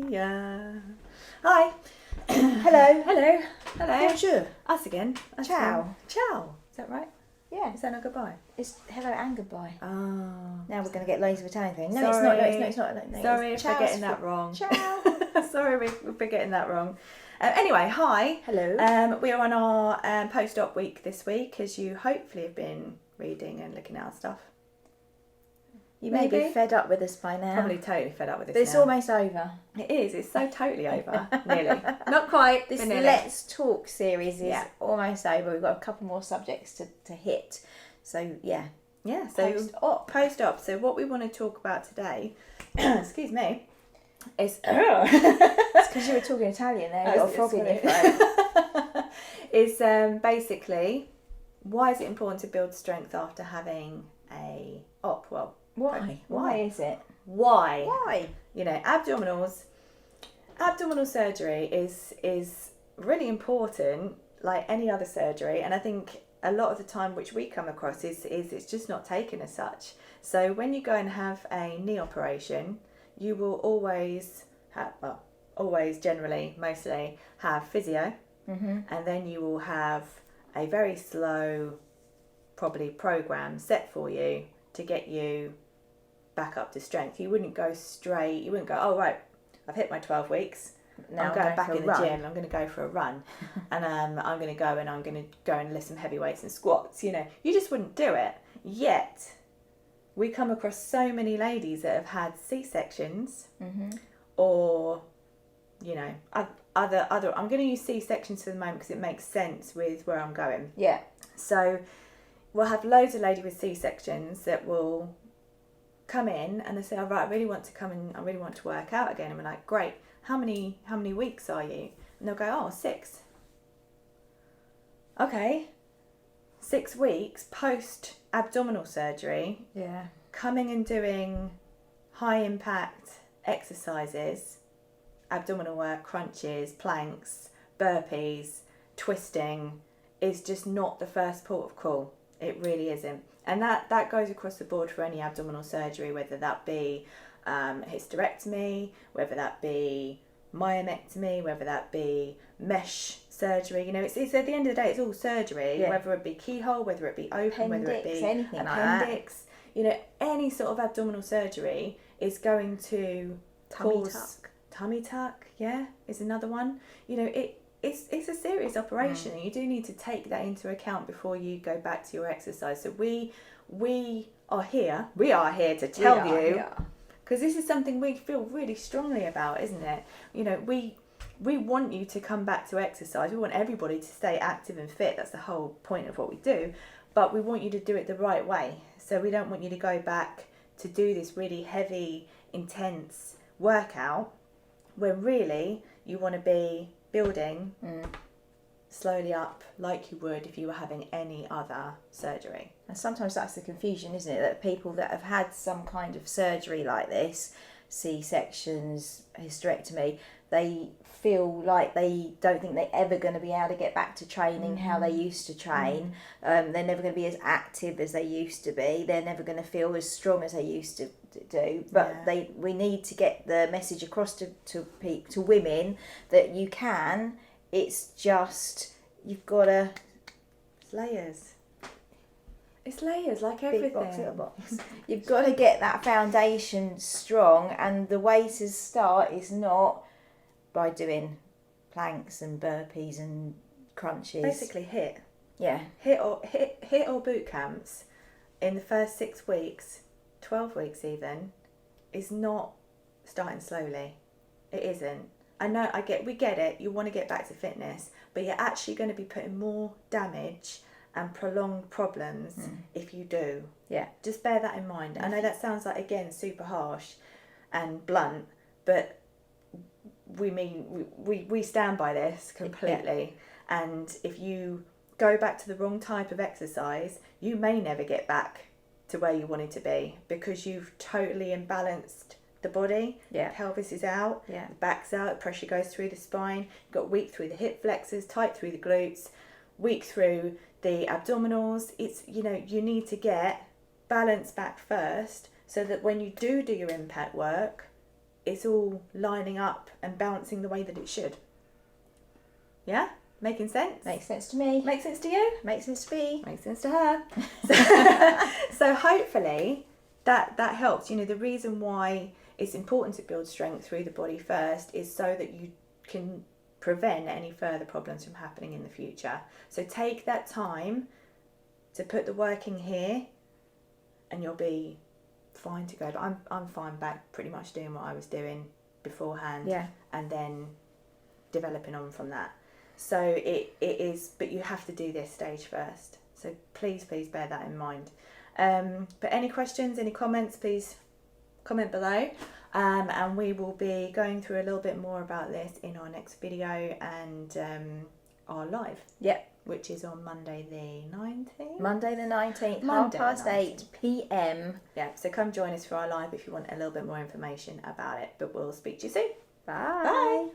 Yeah. Hi. Hello. Hello. Hello. Bonjour. Us again. Us Ciao. again. Ciao. Is that right? Yeah. Is that not goodbye? It's hello and goodbye. Oh. Now we're going to get lazy of Italian thing. No, Sorry. it's not. No, it's not. No, Sorry it's if we're getting that wrong. Ciao. Sorry if we're getting that wrong. Anyway, hi. Hello. We are on our post-op week this week, as you hopefully have been reading and looking at our stuff. You may be fed up with us by now. Probably totally fed up with this But it's now. almost over. It is. It's so totally over. Nearly. Not quite. This but nearly. Let's Talk series is Yeah. almost over. We've got a couple more subjects to hit. So, yeah. Yeah, so post-op. So what we want to talk about today, excuse me, is... It's because you were talking Italian there. You've got a frog in your throat. Is basically, why is it important to build strength after having a op? Well, Why? Why is it? Why? Why? You know, abdominal surgery is really important, like any other surgery, and I think a lot of the time which we come across is it's just not taken as such. So when you go and have a knee operation, you will always have, well, always, generally, mostly have physio, and then you will have a very slow, probably program set for you to get you back up to strength. You wouldn't go straight, you wouldn't go, oh right, I've hit my 12 weeks, now I'm going back in the gym, I'm going to go for a run, and I'm going to go and lift some heavy weights and squats. You know, you just wouldn't do it. Yet we come across so many ladies that have had C-sections, or, you know, other I'm going to use C-sections for the moment because it makes sense with where I'm going. Yeah. So we'll have loads of ladies with C-sections that will come in and they say, all right, I really want to come and I really want to work out again. And we're like, great, how many weeks are you? And they'll go, oh, 6. Okay, 6 weeks post abdominal surgery. Yeah. Coming and doing high impact exercises, abdominal work, crunches, planks, burpees, twisting, is just not the first port of call. It really isn't. And that goes across the board for any abdominal surgery, whether that be hysterectomy, whether that be myomectomy, whether that be mesh surgery. You know, it's at the end of the day, it's all surgery, whether it be keyhole, whether it be open, whether it be anything appendix. Like you know, any sort of abdominal surgery is going to cause tummy tuck. Yeah, is another one. You know, it's a serious operation, and you do need to take that into account before you go back to your exercise. So we are here to tell you, because this is something we feel really strongly about, isn't it? You know, we want you to come back to exercise. We want everybody to stay active and fit. That's the whole point of what we do. But we want you to do it the right way. So we don't want you to go back to do this really heavy, intense workout when really you want to be building slowly up like you would if you were having any other surgery. And sometimes that's the confusion, isn't it? That people that have had some kind of surgery like this, C-sections, hysterectomy, they feel like they don't think they're ever going to be able to get back to training how they used to train. They're never going to be as active as they used to be. They're never going to feel as strong as they used to do. But we need to get the message across to women that you can. It's just, you've got to... It's layers. It's layers, like everything. Big box, little box. You've got to get that foundation strong, and the way to start is not by doing planks and burpees and crunches. Basically HIIT. Yeah. HIIT or boot camps in the first 6 weeks, 12 weeks even, is not starting slowly. It isn't. I know, we get it, you want to get back to fitness, but you're actually going to be putting more damage and prolonged problems if you do. Yeah. Just bear that in mind. I know that sounds like, again, super harsh and blunt, but we stand by this completely. Yeah. And if you go back to the wrong type of exercise, you may never get back to where you wanted to be because you've totally imbalanced the body. Yeah. The pelvis is out, the back's out, the pressure goes through the spine, you've got weak through the hip flexors, tight through the glutes, weak through the abdominals. It's, you know, you need to get balance back first so that when you do your impact work, it's all lining up and bouncing the way that it should. Yeah? Making sense? Makes sense to me. Makes sense to you? Makes sense to me. Makes sense to her. So hopefully that helps. You know, the reason why it's important to build strength through the body first is so that you can prevent any further problems from happening in the future. So take that time to put the work in here and you'll be fine to go. But I'm fine back pretty much doing what I was doing beforehand, and then developing on from that. So it is, but you have to do this stage first. So please bear that in mind. But any questions, any comments, please comment below. And we will be going through a little bit more about this in our next video and our live. Yep. Which is on Monday the 19th. Monday the 19th, Monday 8:30 p.m. Yeah, so come join us for our live if you want a little bit more information about it. But we'll speak to you soon. Bye. Bye.